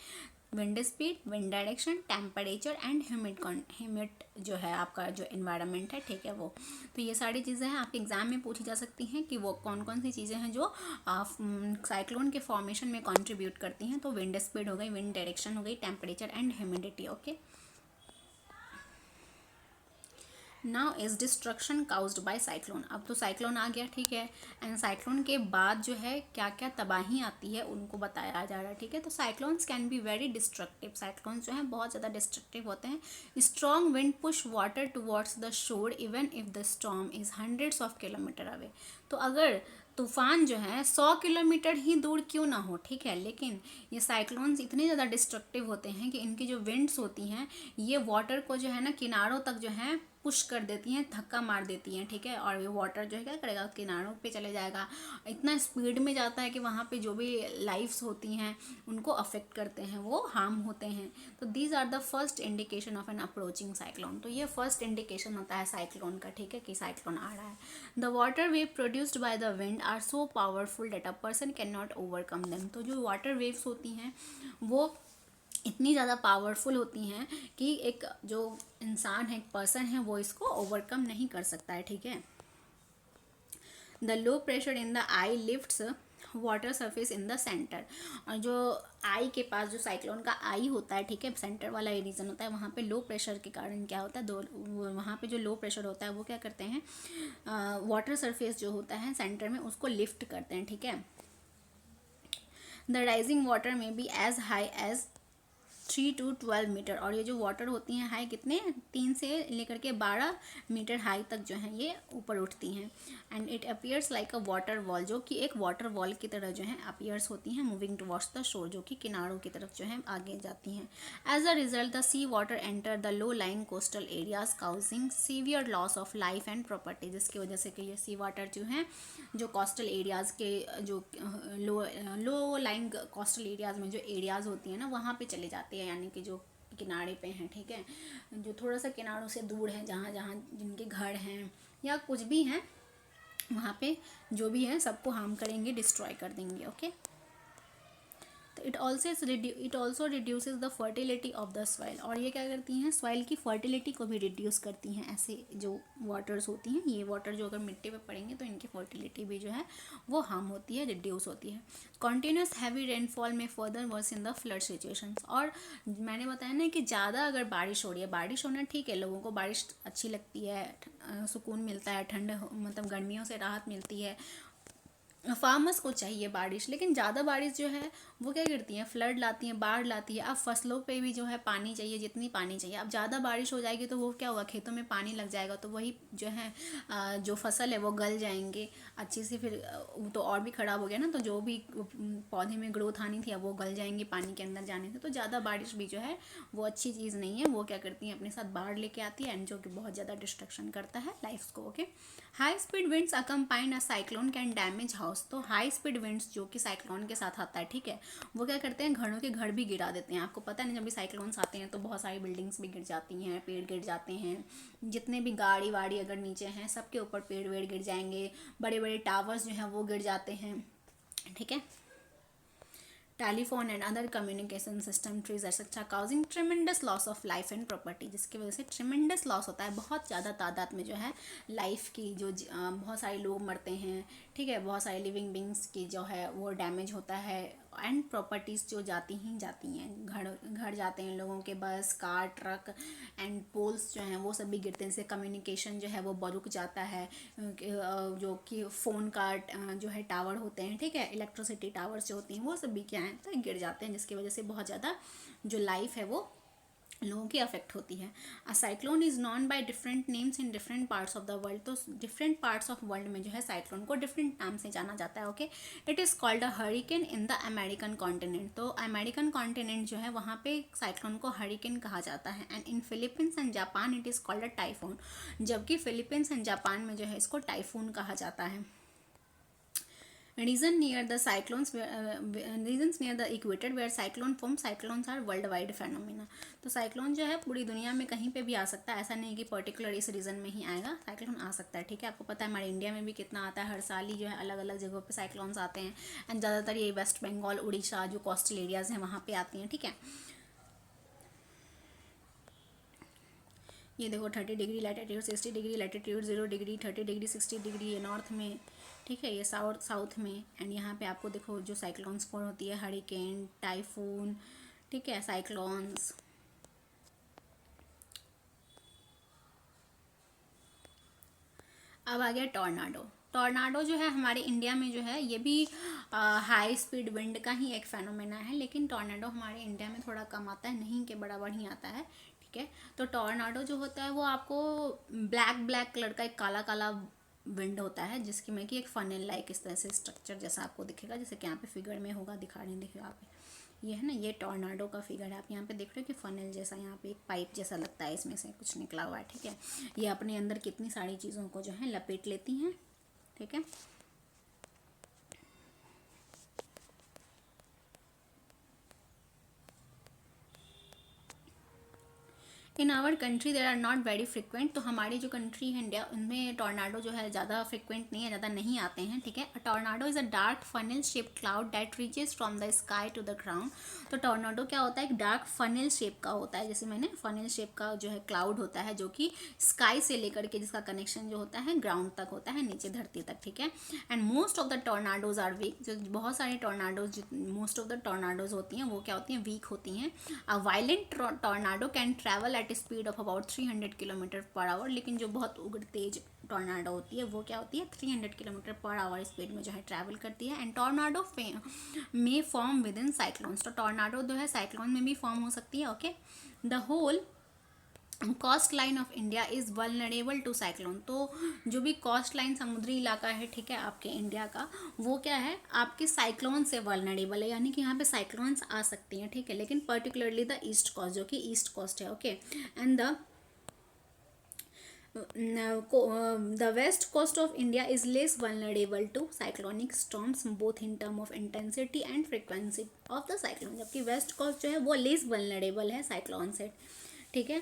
wind speed, wind direction, temperature and humid जो है आपका जो इन्वायरमेंट है, ठीक है वो। तो ये सारी चीज़ें हैं आपके एग्जाम में पूछी जा सकती हैं कि वो कौन कौन सी चीज़ें हैं जो साइक्लोन के फॉर्मेशन में कंट्रीब्यूट करती हैं। तो विंड स्पीड हो गई, विंड डायरेक्शन हो गई, temperature and humidity, okay. Now is destruction caused bye cyclone. अब तो साइक्लोन आ गया, ठीक है, एंड साइक्लोन के बाद जो है क्या क्या तबाही आती है उनको बताया जा रहा है, ठीक है। तो cyclones can be very destructive, cyclones जो है बहुत ज़्यादा डिस्ट्रक्टिव होते हैं। Strong wind push water towards the shore even if the storm is hundreds of kilometre away. तो अगर तूफान जो है 100 किलोमीटर ही दूर क्यों ना हो, ठीक है, लेकिन ये साइक्लोन्स इतने ज़्यादा डिस्ट्रक्टिव होते हैं कि इनकी जो विंड्स होती हैं ये वाटर को जो है ना किनारों तक जो है पुश कर देती हैं, धक्का मार देती हैं, ठीक है। और ये वाटर जो है क्या करेगा किनारों पे चले जाएगा, इतना स्पीड में जाता है कि वहाँ पे जो भी लाइफ्स होती हैं उनको अफेक्ट करते हैं, वो हार्म होते हैं। तो these are the first indication of an approaching cyclone. तो ये फर्स्ट इंडिकेशन होता है साइक्लोन का, ठीक है, कि साइक्लोन आ रहा है। The water wave produced by the wind are so powerful that a person can not overcome them. तो जो वाटर वेव्स होती हैं वो इतनी ज़्यादा पावरफुल होती हैं कि एक जो इंसान है, एक पर्सन है, वो इसको ओवरकम नहीं कर सकता है, ठीक है। The low pressure in the I lifts water surface in the centre. और जो आई के पास जो साइक्लोन का आई होता है, ठीक है, सेंटर वाला ये रीजन होता है, वहाँ पे लो प्रेशर के कारण क्या होता है, वहाँ पे जो लो प्रेशर होता है वो क्या करते हैं, वाटर सरफेस जो होता है सेंटर में उसको लिफ्ट करते हैं, ठीक है। The rising water may be as high as 3 to 12 metre. और ये जो वाटर होती हैं हाई कितने, 3 से लेकर के 12 मीटर हाई तक जो है ये ऊपर उठती हैं। And it appears like a water wall, जो कि एक वाटर वॉल की तरह जो है अपीयर्स होती हैं, मूविंग टुवर्ड्स द शोर, जो कि किनारों की तरफ जो है आगे जाती हैं। As a result the sea water enter the low lying coastal areas causing severe loss of life and property, जिसकी वजह से कि ये सी वाटर जो है जो कोस्टल एरियाज़ के जो लो लाइंग कोस्टल एरियाज़ में जो एरियाज़ होती हैं ना वहाँ पे चले जाते हैं, यानी कि जो किनारे पे हैं, ठीक है, जो थोड़ा सा किनारों से दूर है, जहाँ जहाँ जिनके घर हैं या कुछ भी हैं, वहाँ पे जो भी है सबको हार्म करेंगे, डिस्ट्रॉय कर देंगे। ओके, तो it also reduces the fertility of the soil. और ये क्या करती हैं, सॉइल की फर्टिलिटी को भी रिड्यूस करती हैं। ऐसे जो वाटर्स होती हैं, ये वाटर जो अगर मिट्टी पे पड़ेंगे तो इनकी फर्टिलिटी भी जो है वो हार्म होती है, रिड्यूस होती है। Continuous heavy rainfall may further worsen the flood situation. और मैंने बताया ना कि ज़्यादा अगर बारिश हो रही है, बारिश होना ठीक है, लोगों को बारिश अच्छी लगती है, सुकून मिलता है, ठंड मतलब गर्मियों से राहत मिलती है, फार्मर्स को चाहिए बारिश, लेकिन ज़्यादा बारिश जो है वो क्या करती है, फ्लड लाती है, बाढ़ लाती है। अब फसलों पे भी जो है पानी चाहिए, जितनी पानी चाहिए। अब ज़्यादा बारिश हो जाएगी तो वो क्या होगा, खेतों में पानी लग जाएगा, तो वही जो है जो फसल है वो गल जाएंगे अच्छी से, फिर वो तो और भी ख़राब हो गया ना, तो जो भी पौधे में ग्रोथ आनी थी अब वो गल जाएंगे पानी के अंदर जाने से। तो ज़्यादा बारिश भी जो है वो अच्छी चीज़ नहीं है, वो क्या करती है अपने साथ बाढ़ लेके आती है, एंड जो कि बहुत ज़्यादा डिस्ट्रक्शन करता है लाइफ को। Okay, high speed winds accompany a cyclone can damage house. तो हाई स्पीड विंड्स जो कि साइक्लोन के साथ आता है, ठीक है, वो क्या करते हैं, घरों के घर भी गिरा देते हैं। आपको पता नहीं, जब भी साइक्लोन्स आते हैं तो बहुत सारी बिल्डिंग्स भी गिर जाती हैं, पेड़ गिर जाते हैं, जितने भी गाड़ी वाड़ी अगर नीचे हैं सबके ऊपर पेड़ वेड़ गिर जाएंगे, बड़े बड़े टावर्स जो हैं वो गिर जाते हैं, ठीक है, telephone and other communication system trees etcetera causing tremendous loss of life and property, जिसकी वजह से ट्रिमेंडस लॉस होता है, बहुत ज़्यादा तादाद में जो है लाइफ की जो बहुत सारे लोग मरते हैं, ठीक है, बहुत सारे लिविंग बींग्स की जो है वो डैमेज होता है, एंड प्रॉपर्टीज़ जो जाती हैं, घर जाते हैं लोगों के, bus car truck and poles जो हैं वो सब भी गिरते हैं, जैसे कम्युनिकेशन जो है वो रुक जाता है, जो कि फ़ोन का जो है टावर होते हैं, ठीक है, इलेक्ट्रिसिटी टावर्स जो होती हैं वो सब भी क्या हैं, तो गिर जाते हैं, जिसकी वजह से बहुत ज़्यादा जो लाइफ है वो लोगों की अफेक्ट होती है। A cyclone is known by different names in different parts of the world. तो डिफरेंट पार्ट्स ऑफ वर्ल्ड में जो है साइक्लोन को डिफरेंट नाम से जाना जाता है। Okay, it is called a hurricane in the American continent. तो अमेरिकन कॉन्टिनेंट जो है वहाँ पे साइक्लोन को हरिकेन कहा जाता है। And in Philippines and Japan it is called a typhoon, जबकि फिलीपींस एंड जापान में जो है इसको टाइफून कहा जाता है। Regions near the equator where cyclone form, cyclones are worldwide phenomena। तो साइक्लोन जो है पूरी दुनिया में कहीं पे भी आ सकता है, ऐसा नहीं कि पर्टिकुलर इस रीजन में ही आएगा, साइक्लोन आ सकता है, ठीक है। आपको पता है हमारे इंडिया में भी कितना आता है, हर साल ही जो है अलग अलग जगहों पे साइक्लोन्स आते हैं, एंड ज़्यादातर ये वेस्ट बंगाल, उड़ीसा जो कोस्टल एरियाज़ हैं वहाँ पे आती हैं, ठीक है। ये देखो 30 degree latitude, 60 degree latitude, 0 degree, 30 degree, 60 degree, ये नॉर्थ में, ठीक है, ये साउथ में। एंड यहाँ पे आपको देखो जो साइक्लोन्स फॉर्म होती है, हरिकेन, टाइफून, ठीक है, साइक्लोन्स। अब आ गया टॉर्नाडो। टॉर्नाडो जो है हमारे इंडिया में जो है ये भी हाई स्पीड विंड का ही एक फेनोमेना है, लेकिन टॉर्नाडो हमारे इंडिया में थोड़ा कम आता है, नहीं के बराबर ही आता है, ठीक है। तो टॉर्नाडो जो होता है वो आपको ब्लैक कलर का एक काला काला विंड होता है, जिसकी में कि एक फनल लाइक इस तरह से स्ट्रक्चर जैसा आपको दिखेगा, जैसे कि यहाँ पे फिगर में होगा, दिखा रहे हैं, देखिए आप, ये है ना, ये टॉर्नाडो का फिगर है। आप यहाँ पे देख रहे हो कि फनल जैसा यहाँ पे एक पाइप जैसा लगता है, इसमें से कुछ निकला हुआ है, ठीक है। ये अपने अंदर कितनी सारी चीज़ों को जो है लपेट लेती हैं, ठीक है। In our country there are not very frequent, तो हमारी जो कंट्री है इंडिया, उनमें टॉर्नाडो जो है ज़्यादा फ्रिक्वेंट नहीं है, ज़्यादा नहीं आते हैं, ठीक है। Tornado is a dark funnel shape cloud that reaches from the sky to the ground. तो टॉर्नाडो क्या होता है, एक डार्क फनल शेप का होता है, जैसे मैंने फनल शेप का जो है क्लाउड होता है, जो कि स्काई से लेकर के जिसका कनेक्शन जो होता है ग्राउंड तक होता है, नीचे धरती तक, ठीक है। And most of the tornadoes are weak, जो बहुत सारे tornadoes, most of the tornadoes होती हैं वो क्या होती हैं, वीक होती हैं। A violent tornado can travel at speed of about 300 kilometre per hour, लेकिन जो बहुत उग्र तेज टॉर्नाडो होती है वो क्या होती है, 300 किलोमीटर पर आवर स्पीड में जो है ट्रैवल करती है। And tornado may form within cyclones, तो टॉर्नाडो जो है साइक्लोन में भी फॉर्म हो सकती है, okay. The whole coast line of India is vulnerable to cyclone, तो जो भी कोस्ट लाइन समुद्री इलाका है, ठीक है, आपके इंडिया का, वो क्या है, आपके साइक्लोन से वल्नरेबल है, यानी कि यहाँ पे साइक्लोन्स आ सकती हैं, ठीक है। लेकिन पर्टिकुलरली द ईस्ट कोस्ट, जो कि ईस्ट कोस्ट है, okay. And the west coast of India is less vulnerable to cyclonic storms both in term of intensity and frequency of the cyclone, जबकि वेस्ट कोस्ट जो है वो लेस वल्नरेबल है साइक्लोन से, ठीक है,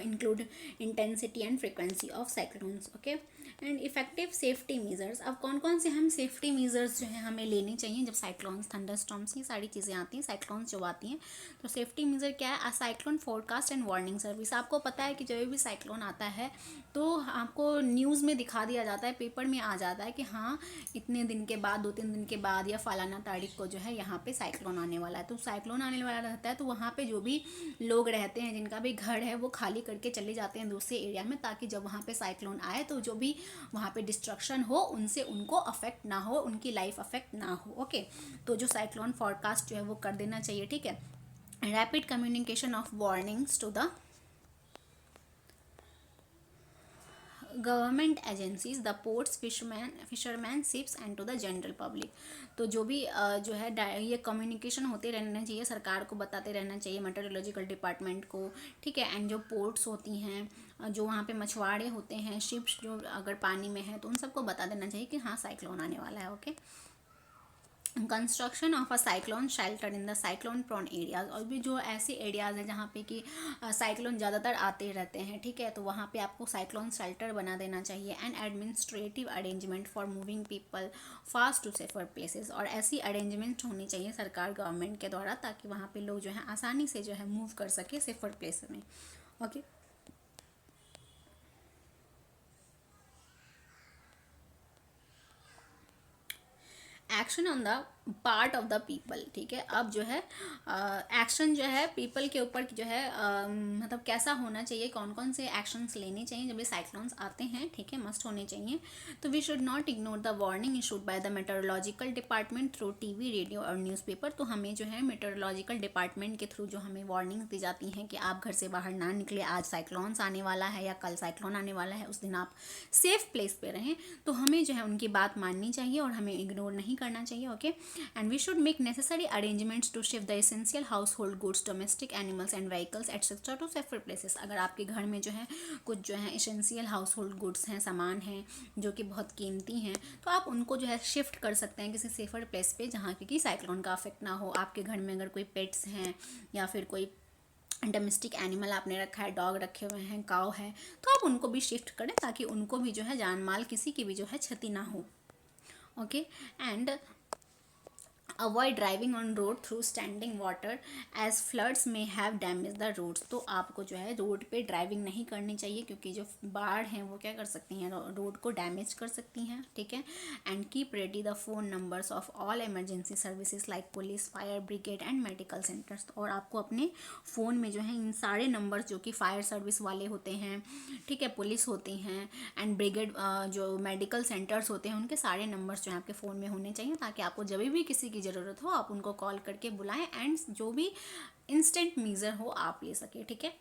include intensity and frequency of cyclones, okay. And effective safety measures, अब कौन कौन से हम सेफ्टी मेजर्स जो है हमें लेने चाहिए जब साइक्लोन्स, थंडरस्टॉर्म्स, ये सारी चीज़ें आती हैं, साइक्लोन्स जब आती हैं, तो सेफ्टी मेजर क्या है, cyclone forecast and warning service. आपको पता है कि जब भी साइक्लोन आता है तो आपको न्यूज़ में दिखा दिया जाता है, पेपर में आ जाता है कि हाँ इतने दिन के बाद, 2-3 दिन के बाद या फलाना तारीख को जो है यहाँ पे साइक्लोन आने वाला है। तो साइक्लोन आने वाला रहता है तो वहाँ पे जो भी लोग रहते हैं, जिनका भी घर है, वो खाली करके चले जाते हैं दूसरे एरिया में, ताकि जब वहाँ पे साइक्लोन आए तो जो भी वहाँ पे डिस्ट्रक्शन हो उनसे उनको अफेक्ट ना हो, उनकी लाइफ अफेक्ट ना हो, ओके। तो जो साइक्लोन फॉरकास्ट जो है वो कर देना चाहिए, ठीक है। Rapid communication of warnings to the government agencies, the ports, fisherman ships and to the general public. तो जो भी जो है ये कम्युनिकेशन होते रहना चाहिए, सरकार को बताते रहना चाहिए, मेट्रोलॉजिकल डिपार्टमेंट को, ठीक है। एंड जो पोर्ट्स होती हैं, जो वहाँ पे मछुआरे होते हैं, शिप्स जो अगर पानी में है तो उन सबको बता देना चाहिए कि हाँ साइक्लोन आने वाला है, okay. Construction of a cyclone shelter in the cyclone prone areas, और भी जो ऐसे एरियाज़ हैं जहाँ पे कि साइक्लोन ज़्यादातर आते रहते हैं, ठीक है, तो वहाँ पे आपको साइक्लोन शेल्टर बना देना चाहिए। And administrative arrangement for moving people fast to safer places, और ऐसी अरेंजमेंट होनी चाहिए सरकार गवर्नमेंट के द्वारा, ताकि वहाँ पे लोग जो है आसानी से जो है मूव कर सके सेफर प्लेस में, okay. Action on the part of the people, ठीक है। अब जो है एक्शन जो है पीपल के ऊपर जो है मतलब कैसा होना चाहिए, कौन कौन से एक्शंस लेने चाहिए जब ये साइक्लोन्स आते हैं, ठीक है, मस्ट होने चाहिए। तो we should not ignore the warning issued by the meteorological department through TV, radio और न्यूज़पेपर। तो हमें जो है मेट्रोलॉजिकल डिपार्टमेंट के थ्रू जो हमें वार्निंग्स दी जाती हैं कि आप घर से बाहर ना निकले, आज साइक्लोन्स आने वाला है या कल साइक्लोन आने वाला है, उस दिन आप सेफ प्लेस पे रहें, तो हमें जो है उनकी बात माननी चाहिए और हमें इग्नोर नहीं करना चाहिए, okay. And we should make necessary arrangements to shift the essential household goods, domestic animals and vehicles etc. to safer places। अगर आपके घर में जो है कुछ जो है essential household goods हैं, सामान हैं जो कि बहुत कीमती हैं, तो आप उनको जो है शिफ्ट कर सकते हैं किसी सेफर प्लेस पे, जहाँ की साइक्लोन का अफेक्ट ना हो। आपके घर में अगर कोई पेट्स हैं या फिर कोई डोमेस्टिक एनिमल आपने रखा है, डॉग रखे हुए हैं, काऊ है, तो आप उनको भी शिफ्ट करें ताकि उनको भी जो है जान माल किसी की भी जो है क्षति ना हो, okay. And avoid driving on road through standing water as floods में हैव डैमेज द रोड्स। तो आपको जो है रोड पे ड्राइविंग नहीं करनी चाहिए, क्योंकि जो बाढ़ हैं वो क्या कर सकती हैं, रोड को डैमेज कर सकती हैं, ठीक है। And keep ready the phone numbers of all emergency services like police, fire brigade and medical centres. और आपको अपने फ़ोन में जो है इन सारे नंबर्स जो कि फायर सर्विस वाले होते हैं, ठीक है, पुलिस होती हैं एंड ब्रिगेड जो मेडिकल सेंटर्स होते हैं, उनके सारे नंबर्स जो है आपके फ़ोन में होने चाहिए, ताकि आपको जब भी किसी की ज़रूरत हो आप उनको कॉल करके बुलाएं एंड जो भी इंस्टेंट मेजर हो आप ले सके, ठीक है।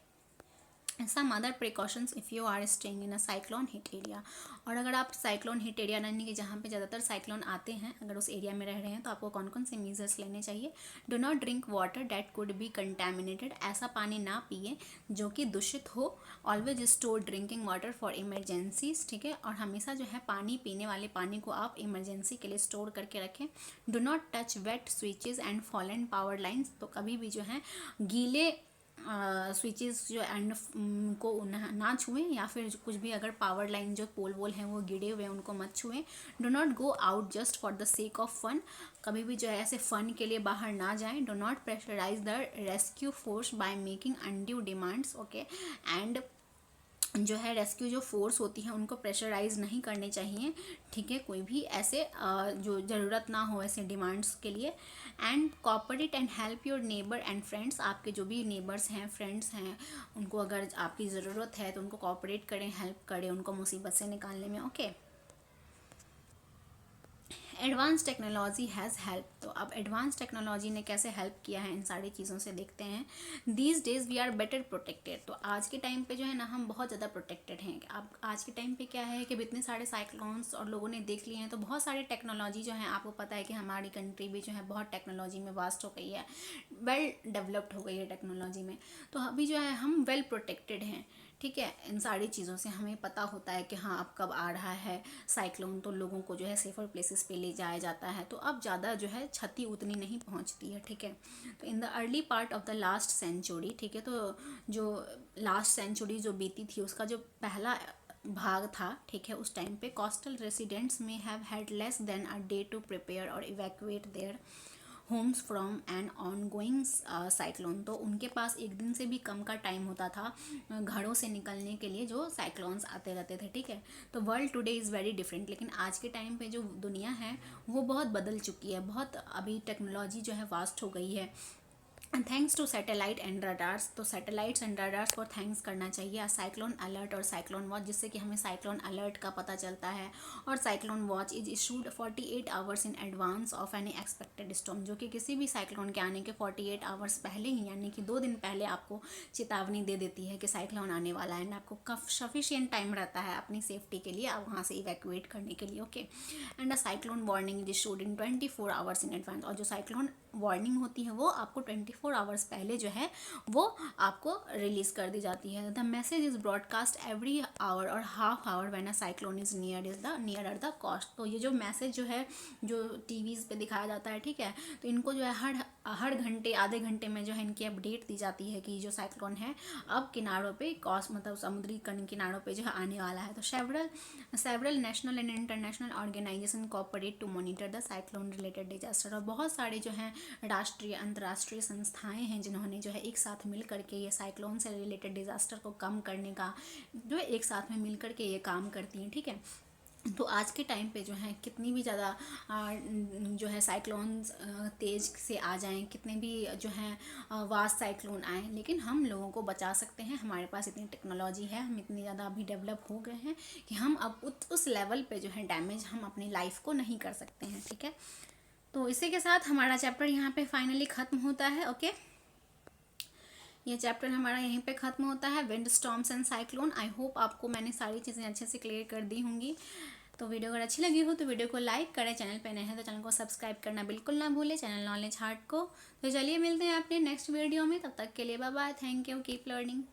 some other precautions if you are staying in a cyclone hit area। और अगर आप साइक्लोन हिट एरिया यानी कि जहाँ पे ज़्यादातर साइक्लोन आते हैं, अगर उस एरिया में रह रहे हैं, तो आपको कौन कौन से मेजर्स लेने चाहिए। Do not drink water that could be contaminated, ऐसा पानी ना पिए जो कि दूषित हो। Always store drinking water for emergencies, ठीक है, और हमेशा जो है पानी, पीने वाले पानी को आप इमरजेंसी के लिए स्टोर करके रखें। Do not touch wet switches and fallen power lines, तो कभी भी जो है गीले स्विचेस जो एंड को ना छुएं, या फिर कुछ भी अगर पावर लाइन जो पोल वोल हैं वो गिरे हुए हैं उनको मत छुएं। Do not go out just for the sake of fun, कभी भी जो है ऐसे फन के लिए बाहर ना जाएं। Do not pressurise the rescue force by making undue demands, okay. And जो है रेस्क्यू जो फोर्स होती है उनको प्रेशराइज नहीं करने चाहिए, ठीक है, कोई भी ऐसे जो ज़रूरत ना हो ऐसे डिमांड्स के लिए। And cooperate and help your neighbour and friends, आपके जो भी नेबर्स हैं, फ्रेंड्स हैं, उनको अगर आपकी ज़रूरत है तो उनको कॉपरेट करें, हेल्प करें उनको मुसीबत से निकालने में, okay. Advance technology has help, तो अब एडवांस टेक्नोलॉजी ने कैसे हेल्प किया है इन सारी चीज़ों से देखते हैं। These days we are better protected, तो आज के टाइम पे जो है ना हम बहुत ज़्यादा प्रोटेक्टेड हैं। अब आज के टाइम पे क्या है कि इतने सारे साइक्लोन्स और लोगों ने देख लिए हैं, तो बहुत सारे टेक्नोलॉजी जो है, आपको पता है कि हमारी कंट्री भी जो है बहुत टेक्नोलॉजी में वास्ट हो गई है, वेल डेवलप्ड हो गई है टेक्नोलॉजी में, तो अभी जो है हम वेल प्रोटेक्टेड हैं, ठीक है। इन सारी चीज़ों से हमें पता होता है कि हाँ अब कब आ रहा है साइक्लोन, तो लोगों को जो है सेफर प्लेसेस पे ले जाया जाता है, तो अब ज़्यादा जो है क्षति उतनी नहीं पहुंचती है, ठीक है। तो in the early part of the last century, ठीक है, तो जो लास्ट सेंचुरी जो बीती थी उसका जो पहला भाग था, ठीक है, उस टाइम पे coastal residents may have had less than a day to prepare और evacuate their homes from an ongoing cyclone, तो उनके पास एक दिन से भी कम का टाइम होता था घरों से निकलने के लिए जो साइक्लोन्स आते रहते थे, ठीक है। तो world today is very different, लेकिन आज के टाइम पे जो दुनिया है वो बहुत बदल चुकी है, बहुत अभी टेक्नोलॉजी जो है वास्ट हो गई है। Thanks to satellite and radars, तो सैटेलाइट्स एंड रडार्स को थैंक्स करना चाहिए, साइक्लोन अलर्ट और साइक्लोन वॉच, जिससे कि हमें साइक्लोन अलर्ट का पता चलता है, और cyclone watch is issued 48 hours in advance of any expected storm, जो कि किसी भी साइक्लोन के आने के 48 आवर्स पहले ही, यानी कि 2 दिन पहले आपको चेतावनी दे देती है कि साइक्लोन आने वाला है, एंड आपको कफ सफिशिएंट टाइम रहता है अपनी सेफ्टी के लिए वहाँ से इवैक्यूएट करने के लिए, okay. And a cyclone warning is issued in 24 hours in advance, और जो साइक्लोन वार्निंग होती है वो आपको 24 आवर्स पहले जो है वो आपको रिलीज कर दी जाती है। The message is broadcast every hour और half hour when a cyclone is near the coast, तो ये जो मैसेज जो है जो टीवीज़ पे दिखाया जाता है, ठीक है, तो इनको जो है हर घंटे आधे घंटे में जो है इनकी अपडेट दी जाती है कि जो साइक्लोन है अब किनारों पे कॉस्ट मतलब समुद्री किनारों पे जो है आने वाला है। तो several national and international organisation cooperate to monitor the cyclone related disaster, और बहुत सारे जो हैं राष्ट्रीय अंतर्राष्ट्रीय संस्थाएं हैं जिन्होंने जो है एक साथ मिल करके ये साइक्लोन से रिलेटेड डिजास्टर को कम करने का जो है एक साथ में मिल करके ये काम करती हैं, ठीक है। तो आज के टाइम पे जो है कितनी भी ज़्यादा जो है साइक्लोन्स तेज़ से आ जाएं, कितने भी जो हैं वास्ट साइक्लोन आएँ, लेकिन हम लोगों को बचा सकते हैं, हमारे पास इतनी टेक्नोलॉजी है, हम इतनी ज़्यादा अभी डेवलप हो गए हैं कि हम अब उस लेवल पे जो है डैमेज हम अपनी लाइफ को नहीं कर सकते हैं, ठीक है। तो इसी के साथ हमारा चैप्टर यहाँ पे फाइनली ख़त्म होता है, ओके। ये चैप्टर हमारा यहीं पे ख़त्म होता है, wind storms and cyclone. I hope आपको मैंने सारी चीज़ें अच्छे से क्लियर कर दी होंगी। तो वीडियो अगर अच्छी लगी हो तो वीडियो को लाइक करें, चैनल पे नए हैं तो चैनल को सब्सक्राइब करना बिल्कुल ना भूलें, चैनल नॉलेज हार्ट को। तो चलिए मिलते हैं अपने नेक्स्ट वीडियो में, तब तक के लिए bye bye, thank you, keep learning.